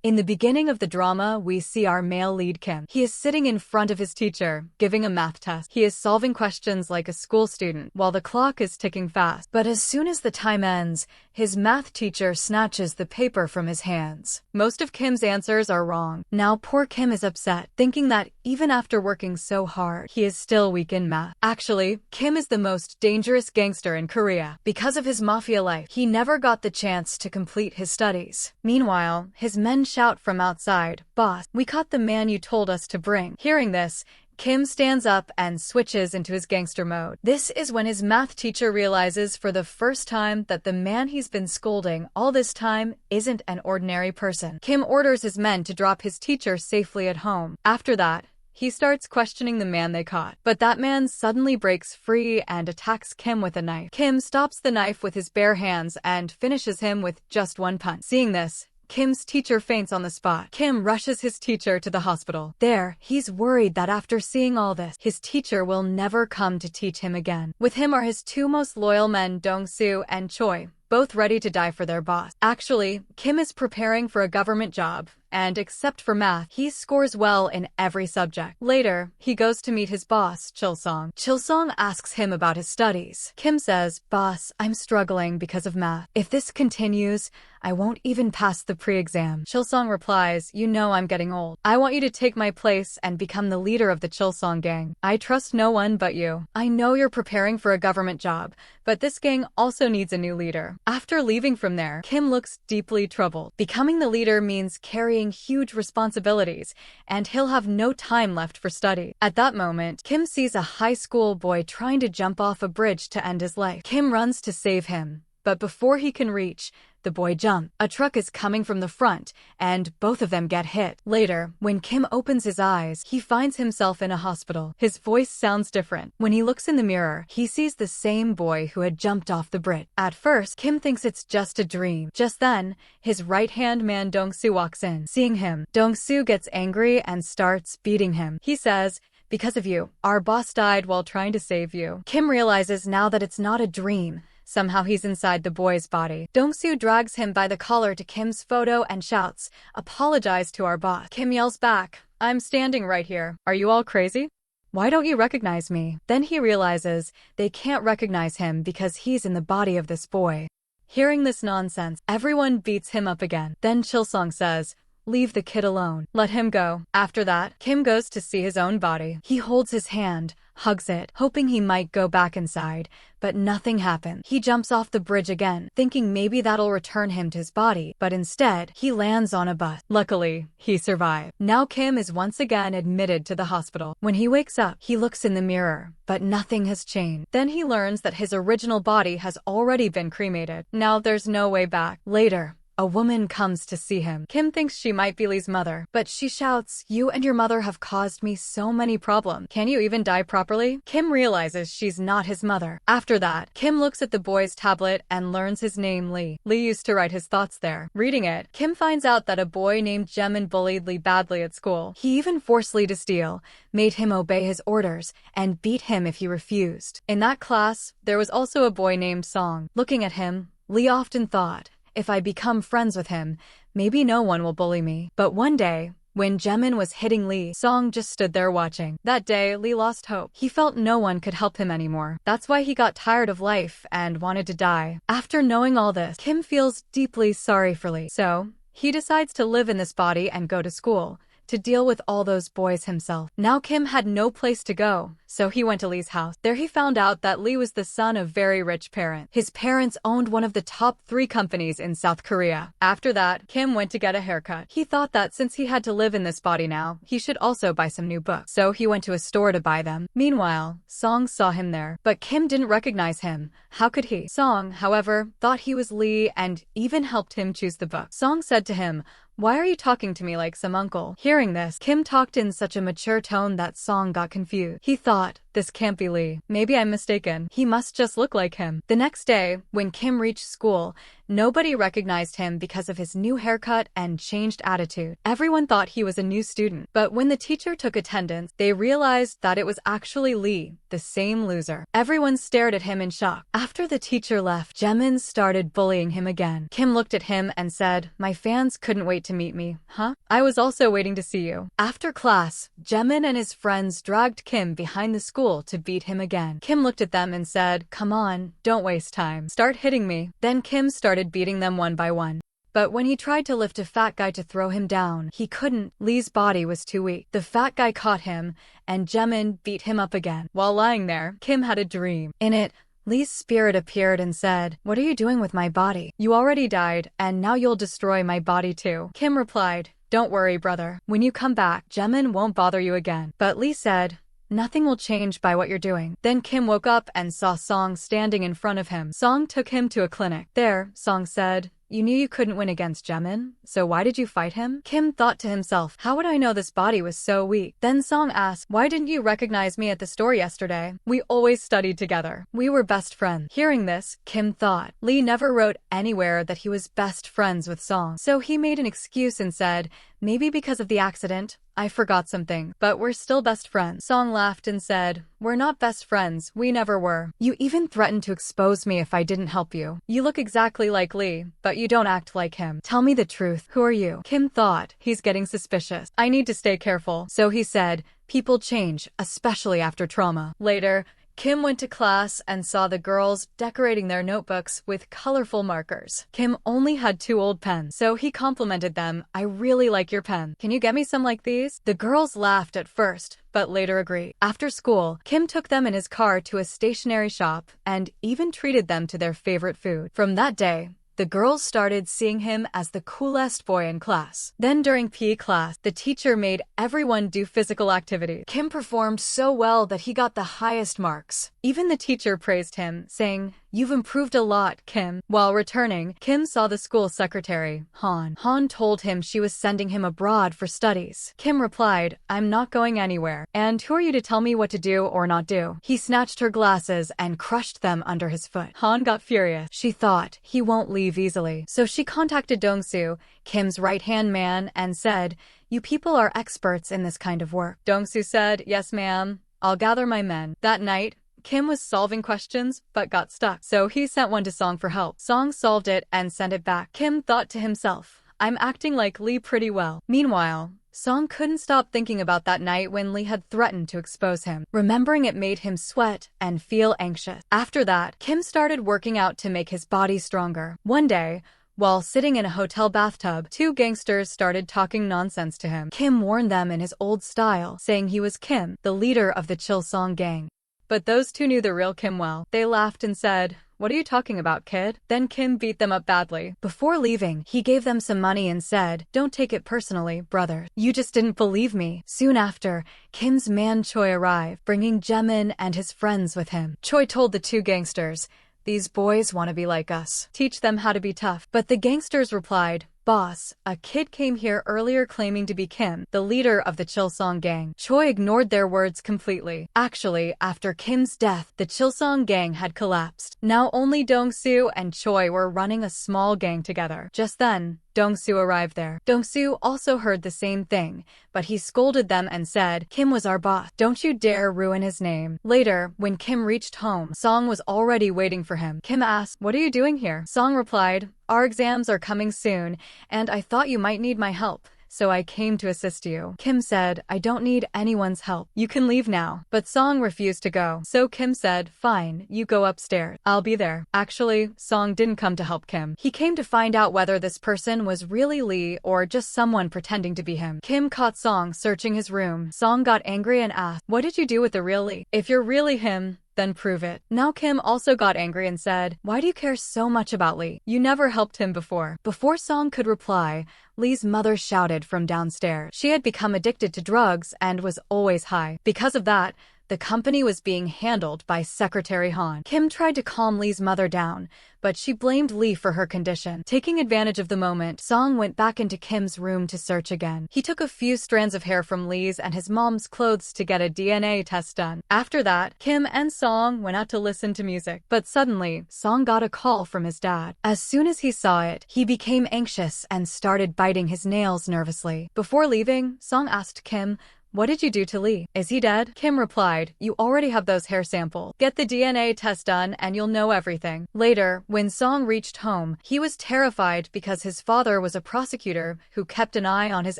In the beginning of the drama, we see our male lead Kim. He is sitting in front of his teacher, giving a math test. He is solving questions like a school student, while the clock is ticking fast. But as soon as the time ends, his math teacher snatches the paper from his hands. Most of Kim's answers are wrong. Now poor Kim is upset, thinking that even after working so hard, he is still weak in math. Actually, Kim is the most dangerous gangster in Korea. Because of his mafia life, he never got the chance to complete his studies. Meanwhile, his men shout from outside, "Boss, we caught the man you told us to bring." Hearing this, Kim stands up and switches into his gangster mode. This is when his math teacher realizes for the first time that the man he's been scolding all this time isn't an ordinary person. Kim orders his men to drop his teacher safely at home. After that, he starts questioning the man they caught. But that man suddenly breaks free and attacks Kim with a knife. Kim stops the knife with his bare hands and finishes him with just one punch. Seeing this, Kim's teacher faints on the spot. Kim rushes his teacher to the hospital. There, he's worried that after seeing all this, his teacher will never come to teach him again. With him are his two most loyal men, Dong-soo and Choi, both ready to die for their boss. Actually, Kim is preparing for a government job, and except for math, he scores well in every subject. Later, he goes to meet his boss, Chil-song. Chil-song asks him about his studies. Kim says, "Boss, I'm struggling because of math. If this continues, I won't even pass the pre-exam." Chil-song replies, "You know I'm getting old. I want you to take my place and become the leader of the Chil-song gang. I trust no one but you. I know you're preparing for a government job, but this gang also needs a new leader." After leaving from there, Kim looks deeply troubled. Becoming the leader means carrying huge responsibilities, and he'll have no time left for study. At that moment, Kim sees a high school boy trying to jump off a bridge to end his life. Kim runs to save him, but before he can reach, the boy jumps. A truck is coming from the front, and both of them get hit. Later, when Kim opens his eyes, he finds himself in a hospital. His voice sounds different. When he looks in the mirror, he sees the same boy who had jumped off the bridge. At first, Kim thinks it's just a dream. Just then, his right-hand man Dong-soo walks in. Seeing him, Dong-soo gets angry and starts beating him. He says, "Because of you, our boss died while trying to save you." Kim realizes now that it's not a dream. Somehow he's inside the boy's body. Dong-soo drags him by the collar to Kim's photo and shouts, "Apologize to our boss." Kim yells back, "I'm standing right here. Are you all crazy? Why don't you recognize me?" Then he realizes they can't recognize him because he's in the body of this boy. Hearing this nonsense, everyone beats him up again. Then Chil-song says, "Leave the kid alone. Let him go." After that, Kim goes to see his own body. He holds his hand, hugs it, hoping he might go back inside, but nothing happens. He jumps off the bridge again, thinking maybe that'll return him to his body, but instead, he lands on a bus. Luckily, he survived. Now Kim is once again admitted to the hospital. When he wakes up, he looks in the mirror, but nothing has changed. Then he learns that his original body has already been cremated. Now there's no way back. Later, a woman comes to see him. Kim thinks she might be Lee's mother, but she shouts, "You and your mother have caused me so many problems. Can you even die properly?" Kim realizes she's not his mother. After that, Kim looks at the boy's tablet and learns his name Lee. Lee used to write his thoughts there. Reading it, Kim finds out that a boy named Jemin bullied Lee badly at school. He even forced Lee to steal, made him obey his orders, and beat him if he refused. In that class, there was also a boy named Song. Looking at him, Lee often thought, if I become friends with him, maybe no one will bully me. But one day, when Jemin was hitting Lee, Song just stood there watching. That day, Lee lost hope. He felt no one could help him anymore. That's why he got tired of life and wanted to die. After knowing all this, Kim feels deeply sorry for Lee. So, he decides to live in this body and go to school, to deal with all those boys himself. Now Kim had no place to go, so he went to Lee's house. There he found out that Lee was the son of very rich parents. His parents owned one of the top 3 companies in South Korea. After that, Kim went to get a haircut. He thought that since he had to live in this body now, he should also buy some new books. So he went to a store to buy them. Meanwhile, Song saw him there, but Kim didn't recognize him. How could he? Song, however, thought he was Lee and even helped him choose the book. Song said to him, "Why are you talking to me like some uncle?" Hearing this, Kim talked in such a mature tone that Song got confused. He thought, this can't be Lee. Maybe I'm mistaken. He must just look like him. The next day, when Kim reached school, Nobody recognized him because of his new haircut and changed attitude. Everyone thought he was a new student. But when the teacher took attendance, they realized that it was actually Lee, the same loser. Everyone stared at him in shock. After the teacher left, Jamin started bullying him again. Kim looked at him and said, "My fans couldn't wait to meet me, huh? I was also waiting to see you." After class, Jamin and his friends dragged Kim behind the school to beat him again. Kim looked at them and said, "Come on, don't waste time. Start hitting me." Then Kim started beating them one by one. But when he tried to lift a fat guy to throw him down, he couldn't. Lee's body was too weak. The fat guy caught him, and Jamin beat him up again. While lying there, Kim had a dream. In it, Lee's spirit appeared and said, "What are you doing with my body? You already died, and now you'll destroy my body too." Kim replied, "Don't worry, brother. When you come back, Jamin won't bother you again." But Lee said, "Nothing will change by what you're doing." Then Kim woke up and saw Song standing in front of him. Song took him to a clinic. There, Song said, "You knew you couldn't win against Jamin, so why did you fight him?" Kim thought to himself, "How would I know this body was so weak?" Then Song asked, "Why didn't you recognize me at the store yesterday? We always studied together. We were best friends." Hearing this, Kim thought, Lee never wrote anywhere that he was best friends with Song. So he made an excuse and said, "Maybe because of the accident, I forgot something, but we're still best friends." Song laughed and said, "We're not best friends, we never were. You even threatened to expose me if I didn't help you. You look exactly like Lee, but you don't act like him. Tell me the truth, who are you?" Kim thought, he's getting suspicious. I need to stay careful. So he said, "People change, especially after trauma." Later, Kim went to class and saw the girls decorating their notebooks with colorful markers. Kim only had 2 old pens, so he complimented them, "I really like your pen. Can you get me some like these?" The girls laughed at first, but later agreed. After school, Kim took them in his car to a stationery shop and even treated them to their favorite food. From that day, the girls started seeing him as the coolest boy in class. Then during PE class, the teacher made everyone do physical activities. Kim performed so well that he got the highest marks. Even the teacher praised him, saying, "You've improved a lot, Kim." While returning, Kim saw the school secretary, Han. Han told him she was sending him abroad for studies. Kim replied, "I'm not going anywhere. And who are you to tell me what to do or not do?" He snatched her glasses and crushed them under his foot. Han got furious. She thought, he won't leave easily. So she contacted Dongsu, Kim's right-hand man, and said, "You people are experts in this kind of work." Dongsu said, "Yes, ma'am. I'll gather my men." That night, Kim was solving questions, but got stuck. So he sent one to Song for help. Song solved it and sent it back. Kim thought to himself, "I'm acting like Lee pretty well." Meanwhile, Song couldn't stop thinking about that night when Lee had threatened to expose him. Remembering it made him sweat and feel anxious. After that, Kim started working out to make his body stronger. One day, while sitting in a hotel bathtub, 2 gangsters started talking nonsense to him. Kim warned them in his old style, saying he was Kim, the leader of the Chill Song gang. But those 2 knew the real Kim well. They laughed and said, "What are you talking about, kid?" Then Kim beat them up badly. Before leaving, he gave them some money and said, "Don't take it personally, brother. You just didn't believe me." Soon after, Kim's man Choi arrived, bringing Jamin and his friends with him. Choi told the 2 gangsters, "These boys want to be like us. Teach them how to be tough." But the gangsters replied, "Boss, a kid came here earlier claiming to be Kim, the leader of the Chill Song gang." Choi ignored their words completely. Actually, after Kim's death, the Chill Song gang had collapsed. Now only Dongsu and Choi were running a small gang together. Just then, Dongsu arrived there. Dongsu also heard the same thing, but he scolded them and said, "Kim was our boss. Don't you dare ruin his name." Later, when Kim reached home, Song was already waiting for him. Kim asked, "What are you doing here?" Song replied, "Our exams are coming soon, and I thought you might need my help, so I came to assist you." Kim said, "I don't need anyone's help. You can leave now." But Song refused to go. So Kim said, "Fine, you go upstairs. I'll be there." Actually, Song didn't come to help Kim. He came to find out whether this person was really Lee or just someone pretending to be him. Kim caught Song searching his room. Song got angry and asked, "What did you do with the real Lee? If you're really him, then prove it." Now Kim also got angry and said, "Why do you care so much about Lee? You never helped him before." Before Song could reply, Lee's mother shouted from downstairs. She had become addicted to drugs and was always high. Because of that, the company was being handled by Secretary Han. Kim tried to calm Lee's mother down, but she blamed Lee for her condition. Taking advantage of the moment, Song went back into Kim's room to search again. He took a few strands of hair from Lee's and his mom's clothes to get a DNA test done. After that, Kim and Song went out to listen to music. But suddenly, Song got a call from his dad. As soon as he saw it, he became anxious and started biting his nails nervously. Before leaving, Song asked Kim, "What did you do to Lee? Is he dead?" Kim replied, "You already have those hair samples. Get the DNA test done and you'll know everything." Later, when Song reached home, he was terrified because his father was a prosecutor who kept an eye on his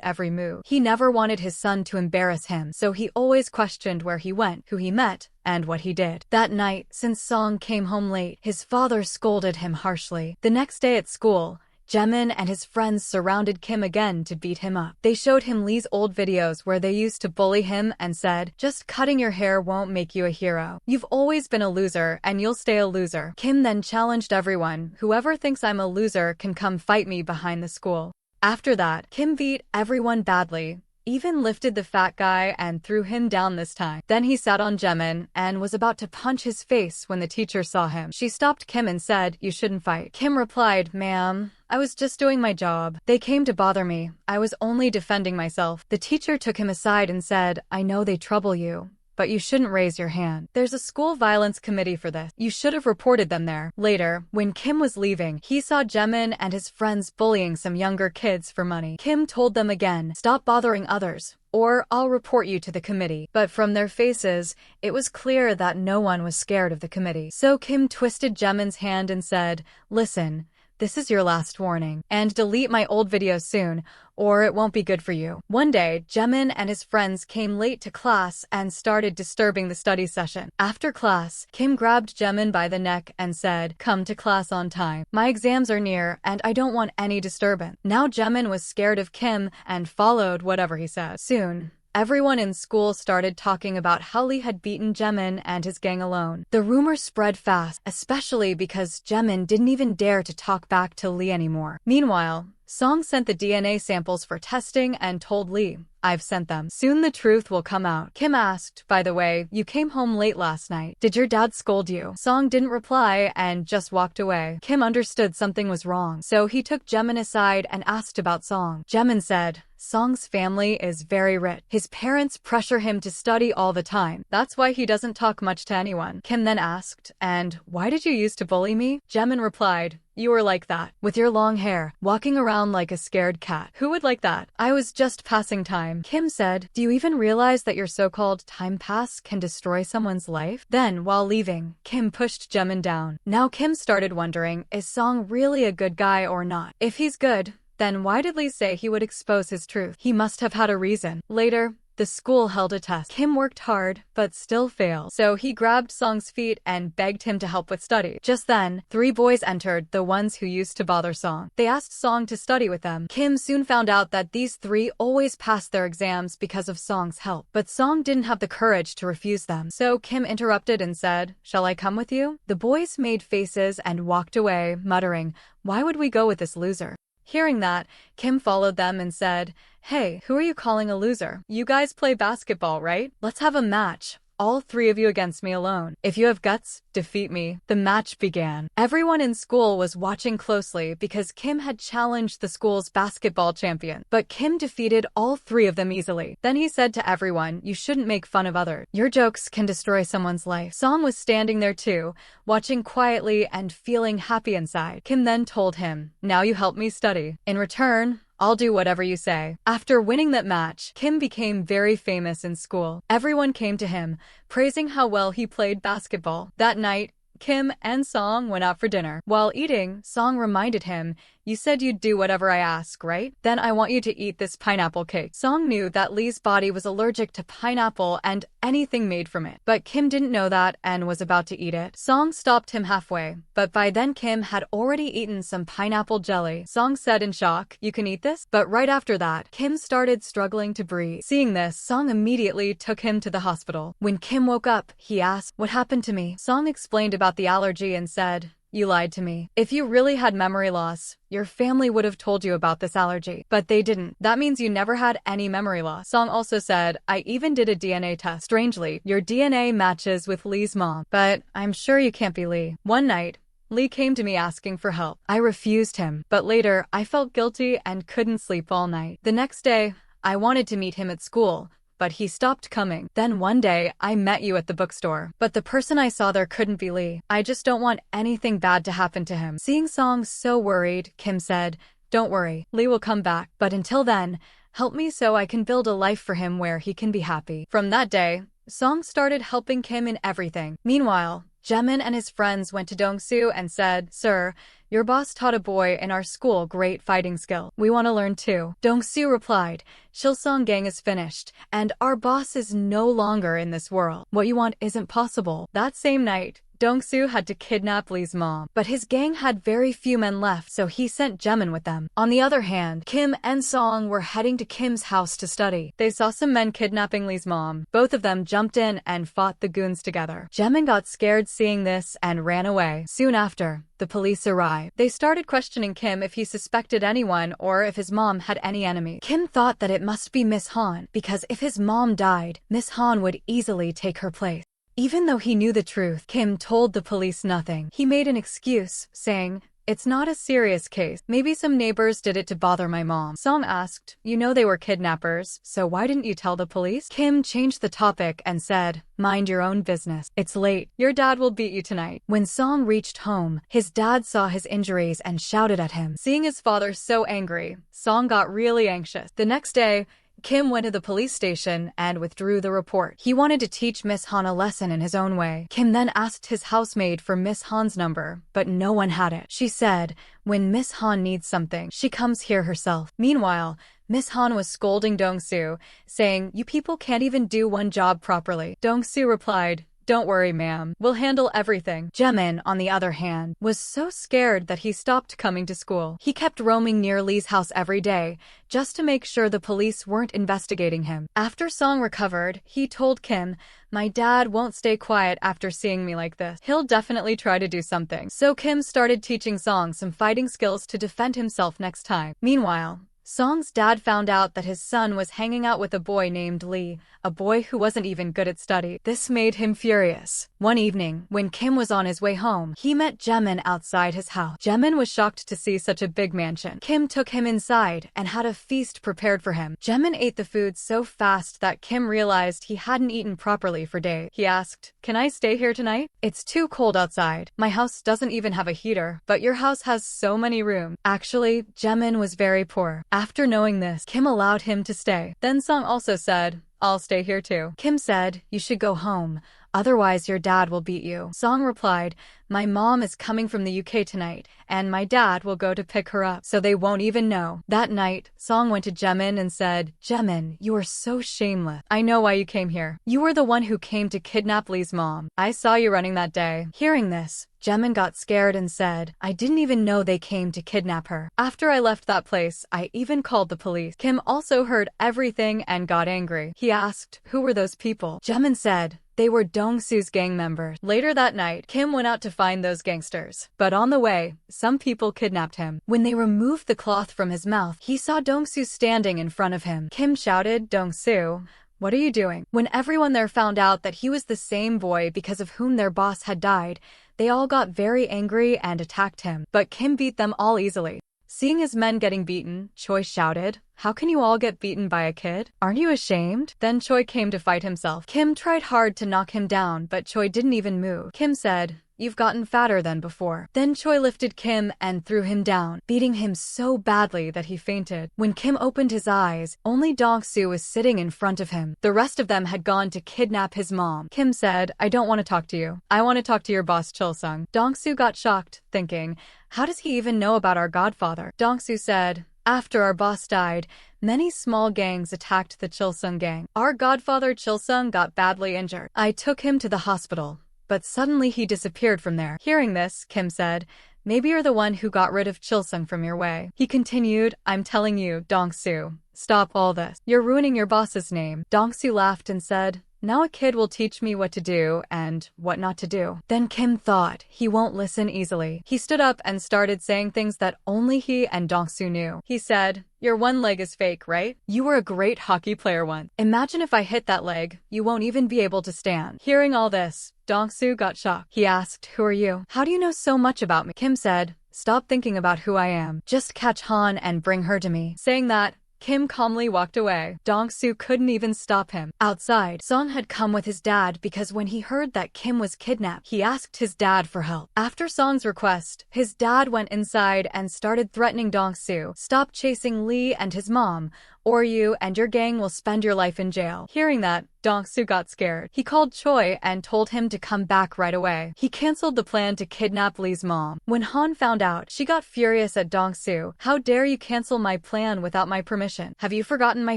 every move. He never wanted his son to embarrass him, so he always questioned where he went, who he met, and what he did. That night, since Song came home late, his father scolded him harshly. The next day at school, Jaemin and his friends surrounded Kim again to beat him up. They showed him Lee's old videos where they used to bully him and said, "Just cutting your hair won't make you a hero. You've always been a loser and you'll stay a loser." Kim then challenged everyone, "Whoever thinks I'm a loser can come fight me behind the school." After that, Kim beat everyone badly, even lifted the fat guy and threw him down this time. Then he sat on Jaemin and was about to punch his face when the teacher saw him. She stopped Kim and said, "You shouldn't fight." Kim replied, "Ma'am, I was just doing my job. They came to bother me. I was only defending myself." The teacher took him aside and said, "I know they trouble you, but you shouldn't raise your hand. There's a school violence committee for this. You should have reported them there." Later, when Kim was leaving, he saw Jaemin and his friends bullying some younger kids for money. Kim told them again, "Stop bothering others, or I'll report you to the committee." But from their faces, it was clear that no one was scared of the committee. So Kim twisted Jaemin's hand and said, "Listen, this is your last warning, and delete my old videos soon, or it won't be good for you." One day, Jaemin and his friends came late to class and started disturbing the study session. After class, Kim grabbed Jaemin by the neck and said, "Come to class on time. My exams are near and I don't want any disturbance." Now Jaemin was scared of Kim and followed whatever he said. Soon, everyone in school started talking about how Lee had beaten Jaemin and his gang alone. The rumor spread fast, especially because Jaemin didn't even dare to talk back to Lee anymore. Meanwhile, Song sent the DNA samples for testing and told Lee, "I've sent them. Soon the truth will come out." Kim asked, "By the way, you came home late last night. Did your dad scold you?" Song didn't reply and just walked away. Kim understood something was wrong, so he took Jaemin aside and asked about Song. Jaemin said, "Song's family is very rich. His parents pressure him to study all the time. That's why he doesn't talk much to anyone." Kim then asked, "And why did you used to bully me?" Jaemin replied, "You were like that, with your long hair, walking around like a scared cat. Who would like that? I was just passing time." Kim said, "Do you even realize that your so-called time pass can destroy someone's life?" Then, while leaving, Kim pushed Jaemin down. Now Kim started wondering, is Song really a good guy or not? If he's good, then why did Lee say he would expose his truth? He must have had a reason. Later, the school held a test. Kim worked hard, but still failed. So he grabbed Song's feet and begged him to help with study. Just then, 3 boys entered, the ones who used to bother Song. They asked Song to study with them. Kim soon found out that these 3 always passed their exams because of Song's help. But Song didn't have the courage to refuse them. So Kim interrupted and said, "Shall I come with you?" The boys made faces and walked away, muttering, "Why would we go with this loser?" Hearing that, Kim followed them and said, "Hey, who are you calling a loser? You guys play basketball, right? Let's have a match. All 3 of you against me alone. If you have guts, defeat me." The match began. Everyone in school was watching closely because Kim had challenged the school's basketball champion. But Kim defeated all 3 of them easily. Then he said to everyone, "You shouldn't make fun of others. Your jokes can destroy someone's life." Song was standing there too, watching quietly and feeling happy inside. Kim then told him, "Now you help me study. In return, I'll do whatever you say." After winning that match, Kim became very famous in school. Everyone came to him, praising how well he played basketball. That night, Kim and Song went out for dinner. While eating, Song reminded him, "You said you'd do whatever I ask, right? Then I want you to eat this pineapple cake." Song knew that Lee's body was allergic to pineapple and anything made from it. But Kim didn't know that and was about to eat it. Song stopped him halfway, but by then Kim had already eaten some pineapple jelly. Song said in shock, "You can eat this?" But right after that, Kim started struggling to breathe. Seeing this, Song immediately took him to the hospital. When Kim woke up, he asked, "What happened to me?" Song explained about the allergy and said, You lied to me. If you really had memory loss, your family would have told you about this allergy. But they didn't. That means you never had any memory loss. Song also said, I even did a DNA test. Strangely, your DNA matches with Lee's mom. But I'm sure you can't be Lee. One night, Lee came to me asking for help. I refused him, but later I felt guilty and couldn't sleep all night. The next day, I wanted to meet him at school, but he stopped coming. Then one day, I met you at the bookstore, but the person I saw there couldn't be Lee. I just don't want anything bad to happen to him. Seeing Song so worried, Kim said, don't worry, Lee will come back, but until then, help me so I can build a life for him where he can be happy. From that day, Song started helping Kim in everything. Meanwhile, Jaemin and his friends went to Dongsu and said, Sir, your boss taught a boy in our school great fighting skill. We want to learn too. Dongsu replied, Chilsong gang is finished, and our boss is no longer in this world. What you want isn't possible. That same night, Dongsu had to kidnap Lee's mom, but his gang had very few men left, so he sent Jaemin with them. On the other hand, Kim and Song were heading to Kim's house to study. They saw some men kidnapping Lee's mom. Both of them jumped in and fought the goons together. Jaemin got scared seeing this and ran away. Soon after, the police arrived. They started questioning Kim if he suspected anyone or if his mom had any enemy. Kim thought that it must be Miss Han, because if his mom died, Miss Han would easily take her place. Even though he knew the truth, Kim told the police nothing. He made an excuse, saying, it's not a serious case. Maybe some neighbors did it to bother my mom. Song asked, you know they were kidnappers, so why didn't you tell the police? Kim changed the topic and said, mind your own business. It's late. Your dad will beat you tonight. When Song reached home, his dad saw his injuries and shouted at him. Seeing his father so angry, Song got really anxious. The next day, Kim went to the police station and withdrew the report. He wanted to teach Miss Han a lesson in his own way. Kim then asked his housemaid for Miss Han's number, but no one had it. She said, when Miss Han needs something, she comes here herself. Meanwhile, Miss Han was scolding Dongsu, saying, you people can't even do one job properly. Dongsu replied, don't worry, ma'am. We'll handle everything. Jaemin, on the other hand, was so scared that he stopped coming to school. He kept roaming near Lee's house every day, just to make sure the police weren't investigating him. After Song recovered, he told Kim, my dad won't stay quiet after seeing me like this. He'll definitely try to do something. So Kim started teaching Song some fighting skills to defend himself next time. Meanwhile, Song's dad found out that his son was hanging out with a boy named Lee, a boy who wasn't even good at study. This made him furious. One evening, when Kim was on his way home, he met Jaemin outside his house. Jaemin was shocked to see such a big mansion. Kim took him inside and had a feast prepared for him. Jaemin ate the food so fast that Kim realized he hadn't eaten properly for days. He asked, can I stay here tonight? It's too cold outside. My house doesn't even have a heater, but your house has so many rooms. Actually, Jaemin was very poor. After knowing this, Kim allowed him to stay. Then Song also said, I'll stay here too. Kim said, you should go home. Otherwise your dad will beat you. Song replied, my mom is coming from the UK tonight, and my dad will go to pick her up, so they won't even know. That night, Song went to Jaemin and said, Jaemin, you are so shameless. I know why you came here. You were the one who came to kidnap Lee's mom. I saw you running that day. Hearing this, Jaemin got scared and said, I didn't even know they came to kidnap her. After I left that place, I even called the police. Kim also heard everything and got angry. He asked, who were those people? Jaemin said, they were Dongsu's gang members. Later that night, Kim went out to find those gangsters. But on the way, some people kidnapped him. When they removed the cloth from his mouth, he saw Dongsu standing in front of him. Kim shouted, Dongsu, what are you doing? When everyone there found out that he was the same boy because of whom their boss had died, they all got very angry and attacked him. But Kim beat them all easily. Seeing his men getting beaten, Choi shouted, how can you all get beaten by a kid? Aren't you ashamed? Then Choi came to fight himself. Kim tried hard to knock him down, but Choi didn't even move. Kim said, you've gotten fatter than before. Then Choi lifted Kim and threw him down, beating him so badly that he fainted. When Kim opened his eyes, only Dongsu was sitting in front of him. The rest of them had gone to kidnap his mom. Kim said, I don't want to talk to you. I want to talk to your boss Chilsung. Dongsu got shocked, thinking, how does he even know about our godfather? Dongsu said, after our boss died, many small gangs attacked the Chilsung gang. Our godfather Chilsung got badly injured. I took him to the hospital, but suddenly he disappeared from there. Hearing this, Kim said, maybe you're the one who got rid of Chilsung from your way. He continued, I'm telling you, Dongsu, stop all this. You're ruining your boss's name. Dongsu laughed and said, Now a kid will teach me what to do and what not to do. Then Kim thought he won't listen easily. He stood up and started saying things that only he and Dong-soo knew. He said, "Your one leg is fake, right? You were a great hockey player once. Imagine if I hit that leg, you won't even be able to stand." Hearing all this, Dong-soo got shocked. He asked, "Who are you? How do you know so much about me?" Kim said, "Stop thinking about who I am. Just catch Han and bring her to me." Saying that, Kim calmly walked away. Dong-soo couldn't even stop him. Outside, Song had come with his dad because when he heard that Kim was kidnapped, he asked his dad for help. After Song's request, his dad went inside and started threatening Dong-soo. "Stop chasing Lee and his mom, or you and your gang will spend your life in jail." Hearing that, Dong-soo got scared. He called Choi and told him to come back right away. He canceled the plan to kidnap Lee's mom. When Han found out, she got furious at Dong-soo. "How dare you cancel my plan without my permission? Have you forgotten my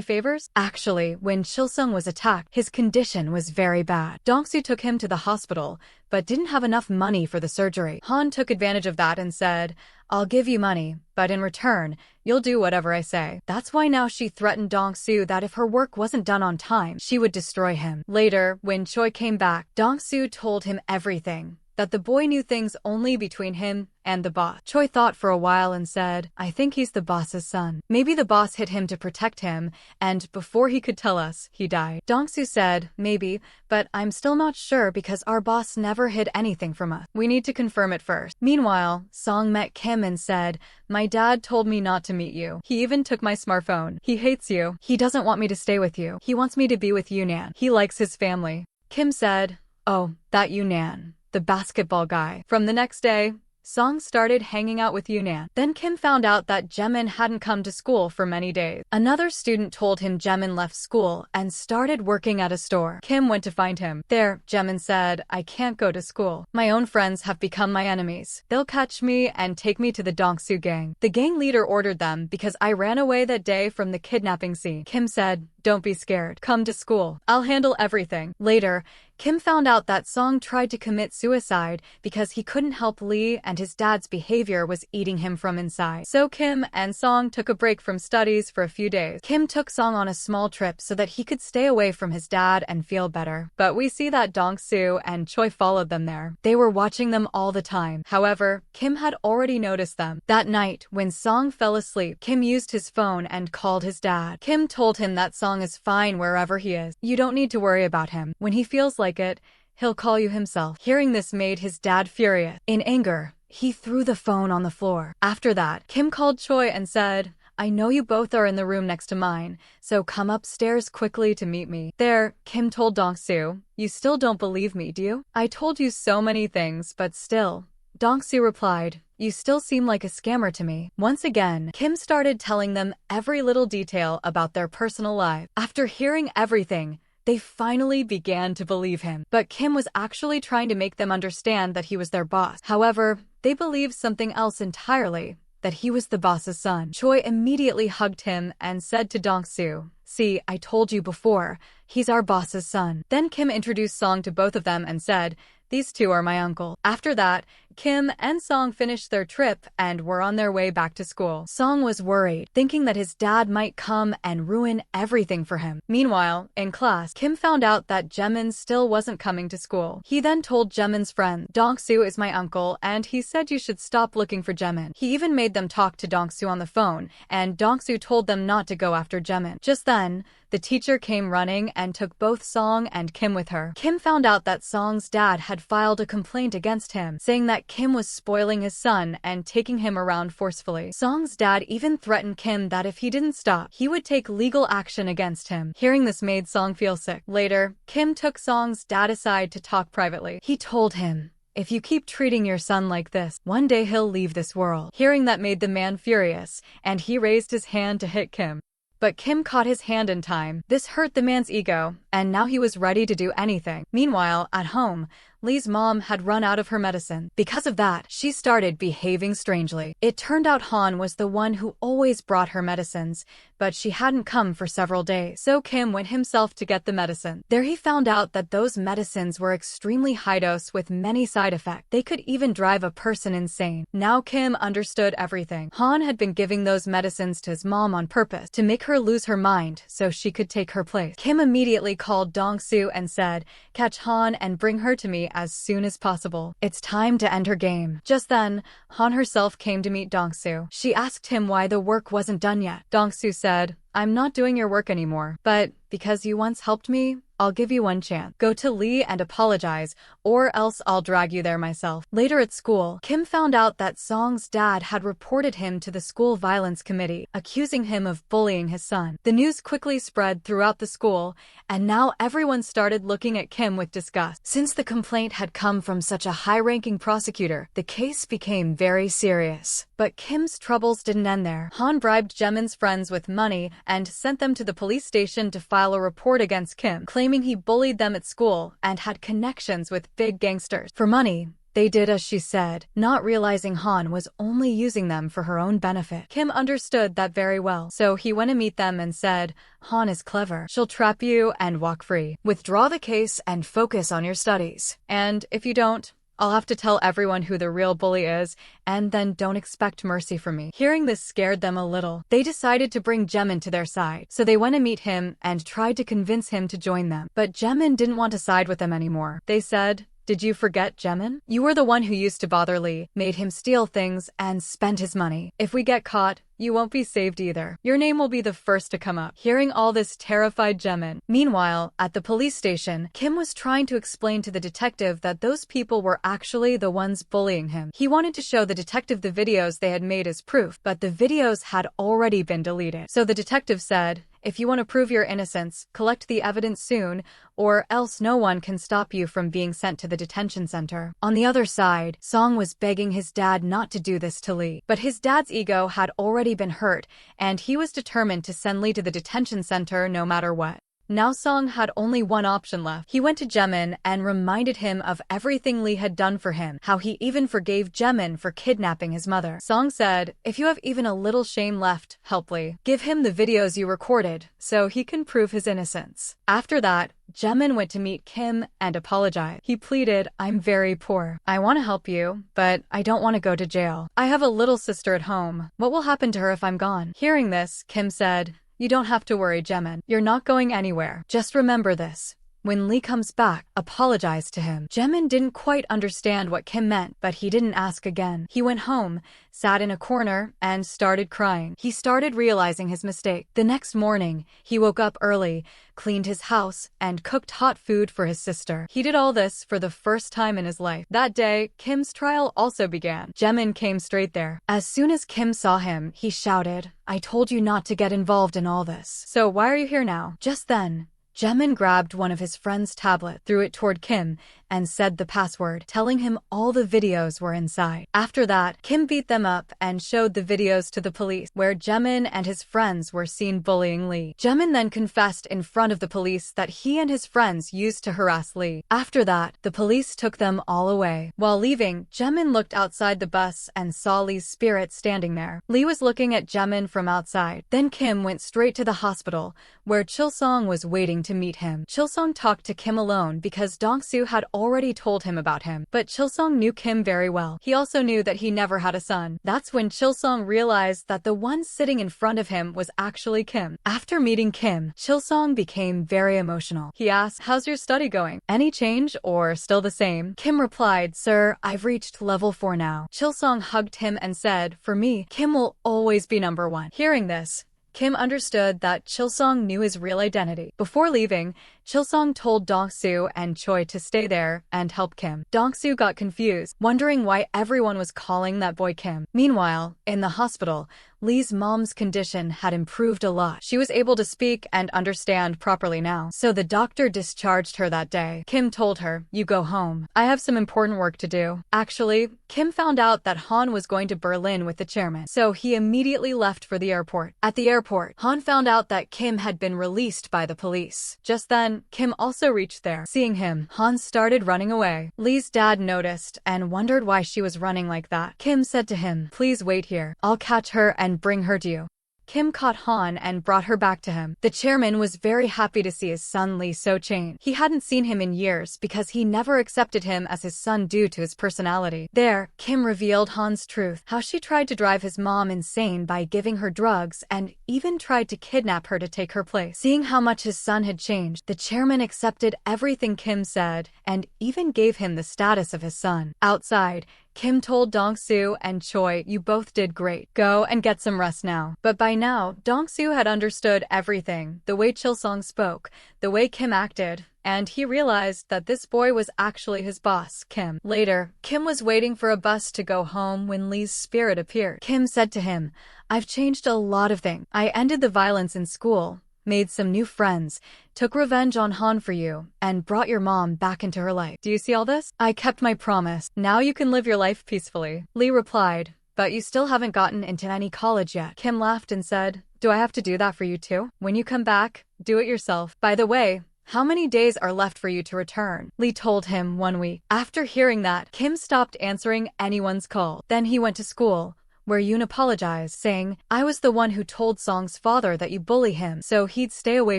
favors?" Actually, when Chilsung was attacked, his condition was very bad. Dong-soo took him to the hospital, but didn't have enough money for the surgery. Han took advantage of that and said, "I'll give you money, but in return, you'll do whatever I say." That's why now she threatened Dong-soo that if her work wasn't done on time, she would destroy him. Later, when Choi came back, Dong-soo told him everything, that the boy knew things only between him and the boss. Choi thought for a while and said, "I think he's the boss's son. Maybe the boss hit him to protect him, and before he could tell us, he died." Dong-soo said, "Maybe, but I'm still not sure because our boss never hid anything from us. We need to confirm it first." Meanwhile, Song met Kim and said, "My dad told me not to meet you. He even took my smartphone. He hates you. He doesn't want me to stay with you. He wants me to be with Yunnan. He likes his family." Kim said, "Oh, that Yunnan, the basketball guy." From the next day, Song started hanging out with Yunnan. Then Kim found out that Jaemin hadn't come to school for many days. Another student told him Jaemin left school and started working at a store. Kim went to find him. There, Jaemin said, "I can't go to school. My own friends have become my enemies. They'll catch me and take me to the Dong-soo gang. The gang leader ordered them because I ran away that day from the kidnapping scene." Kim said, "Don't be scared. Come to school. I'll handle everything." Later, Kim found out that Song tried to commit suicide because he couldn't help Lee and his dad's behavior was eating him from inside. So Kim and Song took a break from studies for a few days. Kim took Song on a small trip so that he could stay away from his dad and feel better. But we see that Dong-soo and Choi followed them there. They were watching them all the time. However, Kim had already noticed them. That night, when Song fell asleep, Kim used his phone and called his dad. Kim told him that Song is fine wherever he is. You don't need to worry about him. When he feels like it, he'll call you himself. Hearing this made his dad furious. In anger, he threw the phone on the floor. After that, Kim called Choi and said, "I know you both are in the room next to mine, so come upstairs quickly to meet me." There, Kim told Dong-soo, "You still don't believe me, do you? I told you so many things, but still." Dong-soo replied, "You still seem like a scammer to me." Once again, Kim started telling them every little detail about their personal life. After hearing everything, they finally began to believe him. But Kim was actually trying to make them understand that he was their boss. However, they believed something else entirely, that he was the boss's son. Choi immediately hugged him and said to Dong-soo, "See, I told you before, he's our boss's son." Then Kim introduced Song to both of them and said, "These two are my uncle." After that, Kim and Song finished their trip and were on their way back to school. Song was worried, thinking that his dad might come and ruin everything for him. Meanwhile, in class, Kim found out that Jaemin still wasn't coming to school. He then told Jaemin's friend, "Dong-soo is my uncle, and he said you should stop looking for Jaemin." He even made them talk to Dong-soo on the phone, and Dong-soo told them not to go after Jaemin. Just then, the teacher came running and took both Song and Kim with her. Kim found out that Song's dad had filed a complaint against him, saying that Kim was spoiling his son and taking him around forcefully. Song's dad even threatened Kim that if he didn't stop, he would take legal action against him. Hearing this made Song feel sick. Later, Kim took Song's dad aside to talk privately. He told him, "If you keep treating your son like this, one day he'll leave this world." Hearing that made the man furious, and he raised his hand to hit Kim. But Kim caught his hand in time. This hurt the man's ego, and now he was ready to do anything. Meanwhile, at home, Lee's mom had run out of her medicine. Because of that, she started behaving strangely. It turned out Han was the one who always brought her medicines, but she hadn't come for several days. So Kim went himself to get the medicine. There he found out that those medicines were extremely high dose with many side effects. They could even drive a person insane. Now Kim understood everything. Han had been giving those medicines to his mom on purpose to make her lose her mind so she could take her place. Kim immediately called Dong-soo and said, "Catch Han and bring her to me as soon as possible. It's time to end her game." Just then, Han herself came to meet Dong-soo. She asked him why the work wasn't done yet. Dong-soo said, "I'm not doing your work anymore, but because you once helped me, I'll give you one chance. Go to Lee and apologize, or else I'll drag you there myself." Later at school, Kim found out that Song's dad had reported him to the school violence committee, accusing him of bullying his son. The news quickly spread throughout the school, and now everyone started looking at Kim with disgust. Since the complaint had come from such a high-ranking prosecutor, the case became very serious. But Kim's troubles didn't end there. Han bribed Jaemin's friends with money and sent them to the police station to file a report against Kim, claiming he bullied them at school and had connections with big gangsters. For money, they did as she said, not realizing Han was only using them for her own benefit. Kim understood that very well, so he went to meet them and said, "Han is clever. She'll trap you and walk free. Withdraw the case and focus on your studies. And if you don't, I'll have to tell everyone who the real bully is, and then don't expect mercy from me." Hearing this scared them a little. They decided to bring Jaemin to their side, so they went to meet him and tried to convince him to join them. But Jaemin didn't want to side with them anymore. They said, "Did you forget, Jaemin? You were the one who used to bother Lee, made him steal things, and spend his money. If we get caught, you won't be saved either. Your name will be the first to come up." Hearing all this terrified Jaemin. Meanwhile, at the police station, Kim was trying to explain to the detective that those people were actually the ones bullying him. He wanted to show the detective the videos they had made as proof, but the videos had already been deleted. So the detective said, "If you want to prove your innocence, collect the evidence soon, or else no one can stop you from being sent to the detention center." On the other side, Song was begging his dad not to do this to Lee. But his dad's ego had already been hurt, and he was determined to send Lee to the detention center no matter what. Now Song had only one option left. He went to Jaemin and reminded him of everything Lee had done for him, how he even forgave Jaemin for kidnapping his mother. Song said, "If you have even a little shame left, help Lee. Give him the videos you recorded, so he can prove his innocence." After that, Jaemin went to meet Kim and apologized. He pleaded, "I'm very poor. I want to help you, but I don't want to go to jail. I have a little sister at home. What will happen to her if I'm gone?" Hearing this, Kim said, "You don't have to worry, Jaemin. You're not going anywhere. Just remember this. When Lee comes back, apologize to him." Jaemin didn't quite understand what Kim meant, but he didn't ask again. He went home, sat in a corner, and started crying. He started realizing his mistake. The next morning, he woke up early, cleaned his house, and cooked hot food for his sister. He did all this for the first time in his life. That day, Kim's trial also began. Jaemin came straight there. As soon as Kim saw him, he shouted, "I told you not to get involved in all this. So why are you here now?" Just then, Jaemin grabbed one of his friend's tablets, threw it toward Kim, and said the password, telling him all the videos were inside. After that, Kim beat them up and showed the videos to the police, where Jaemin and his friends were seen bullying Lee. Jaemin then confessed in front of the police that he and his friends used to harass Lee. After that, the police took them all away. While leaving, Jaemin looked outside the bus and saw Lee's spirit standing there. Lee was looking at Jaemin from outside. Then Kim went straight to the hospital, where Chilsong was waiting to meet him. Chilsong talked to Kim alone because Dong-soo had already told him about him. But Chilsong knew Kim very well. He also knew that he never had a son. That's when Chilsong realized that the one sitting in front of him was actually Kim. After meeting Kim, Chilsong became very emotional. He asked, "How's your study going? Any change or still the same?" Kim replied, "Sir, I've reached level 4 now." Chilsong hugged him and said, "For me, Kim will always be number 1. Hearing this, Kim understood that Chilsong knew his real identity. Before leaving, Chilsong told Dong-soo and Choi to stay there and help Kim. Dong-soo got confused, wondering why everyone was calling that boy Kim. Meanwhile, in the hospital, Lee's mom's condition had improved a lot. She was able to speak and understand properly now. So the doctor discharged her that day. Kim told her, "You go home. I have some important work to do." Actually, Kim found out that Han was going to Berlin with the chairman, so he immediately left for the airport. At the airport, Han found out that Kim had been released by the police. Just then, Kim also reached there. Seeing him, Han started running away. Lee's dad noticed and wondered why she was running like that. Kim said to him, "Please wait here. I'll catch her and bring her to you." Kim caught Han and brought her back to him. The chairman was very happy to see his son Lee so changed. He hadn't seen him in years because he never accepted him as his son due to his personality. There, Kim revealed Han's truth, how she tried to drive his mom insane by giving her drugs and even tried to kidnap her to take her place. Seeing how much his son had changed, the chairman accepted everything Kim said and even gave him the status of his son. Outside, Kim told Dong-soo and Choi, "You both did great. Go and get some rest now." But by now, Dong-soo had understood everything, the way Chil-sung spoke, the way Kim acted, and he realized that this boy was actually his boss, Kim. Later, Kim was waiting for a bus to go home when Lee's spirit appeared. Kim said to him, "I've changed a lot of things. I ended the violence in school, made some new friends, took revenge on Han for you, and brought your mom back into her life. Do you see all this? I kept my promise. Now you can live your life peacefully." Lee replied, "But you still haven't gotten into any college yet." Kim laughed and said, "Do I have to do that for you too? When you come back, do it yourself. By the way, how many days are left for you to return?" Lee told him 1 week. After hearing that, Kim stopped answering anyone's call. Then he went to school, where Yoon apologized, saying, "I was the one who told Song's father that you bully him, so he'd stay away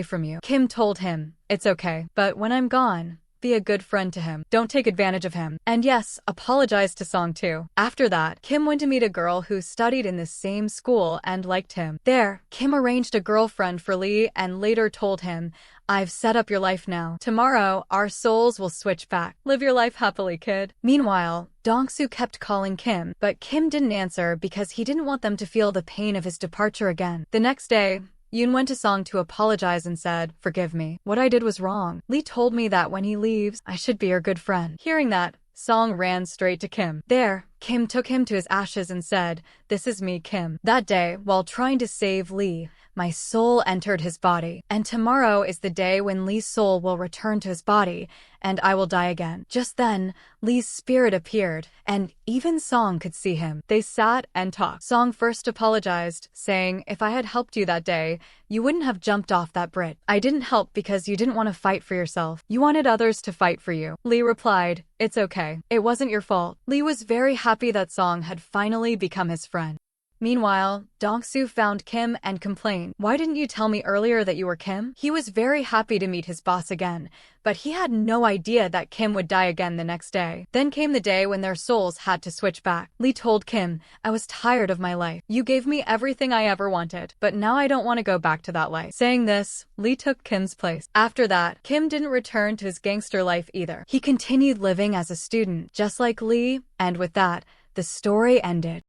from you." Kim told him, "It's okay, but when I'm gone, be a good friend to him. Don't take advantage of him. And yes, apologize to Song too." After that, Kim went to meet a girl who studied in the same school and liked him. There, Kim arranged a girlfriend for Lee and later told him, "I've set up your life now. Tomorrow, our souls will switch back. Live your life happily, kid." Meanwhile, Dong-soo kept calling Kim, but Kim didn't answer because he didn't want them to feel the pain of his departure again. The next day, Yoon went to Song to apologize and said, "Forgive me. What I did was wrong. Lee told me that when he leaves, I should be your good friend." Hearing that, Song ran straight to Kim. There, Kim took him to his ashes and said, "This is me, Kim. That day, while trying to save Lee, my soul entered his body, and tomorrow is the day when Lee's soul will return to his body, and I will die again." Just then, Lee's spirit appeared, and even Song could see him. They sat and talked. Song first apologized, saying, "If I had helped you that day, you wouldn't have jumped off that bridge. I didn't help because you didn't want to fight for yourself. You wanted others to fight for you." Lee replied, "It's okay. It wasn't your fault." Lee was very happy that Song had finally become his friend. Meanwhile, Dong-soo found Kim and complained, "Why didn't you tell me earlier that you were Kim?" He was very happy to meet his boss again, but he had no idea that Kim would die again the next day. Then came the day when their souls had to switch back. Lee told Kim, "I was tired of my life. You gave me everything I ever wanted, but now I don't want to go back to that life." Saying this, Lee took Kim's place. After that, Kim didn't return to his gangster life either. He continued living as a student, just like Lee, and with that, the story ended.